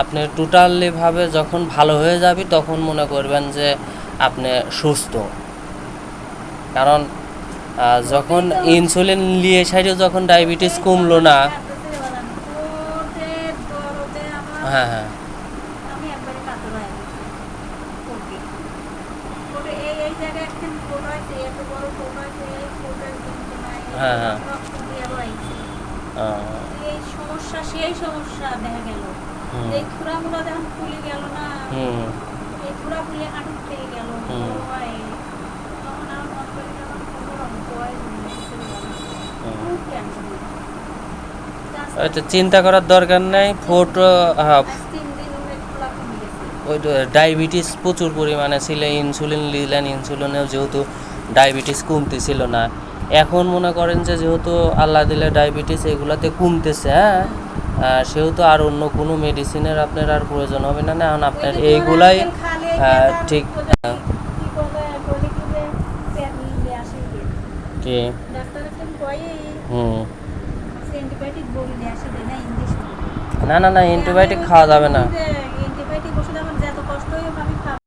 আপনি টোটালিভাবে যখন ভালো হয়ে যাবে তখন মনে করবেন যে আপনি সুস্থ। কারণ যখন ইনসুলিন নিয়ে সাইডে যখন ডায়াবেটিস কমলো না। হ্যাঁ হ্যাঁ হ্যাঁ হ্যাঁ এই সমস্যা সেই সমস্যা দেখা গেল। এই খুঁড়াগুলো যখন ফুলে গেল না, এই খুঁড়া ফুলে হাঁটু থেকে গেল, তখন আমার মনে করি যখন খুব টেনশন। চিন্তা করার দরকার নেই। ফটো 3 দিন খোলা কমে গেছে। ওই ডায়াবেটিস প্রচুর পরিমাণে ছিল, ইনসুলিন নিলেন, ইনসুলিনেও যেহেতু ডায়াবেটিস কমতেছিল না। এখন মনে করেন যে যেহেতু আল্লাহ দিলে ডায়াবেটিস এগুলাতে কমতেছে, হ্যাঁ, সেহেতু আর অন্য কোনো মেডিসিনের আপনার আর প্রয়োজন হবে না। এখন আপনার এইগুলাই ঠিক। কি না না না, অ্যান্টিবায়োটিক খাওয়া যাবে না।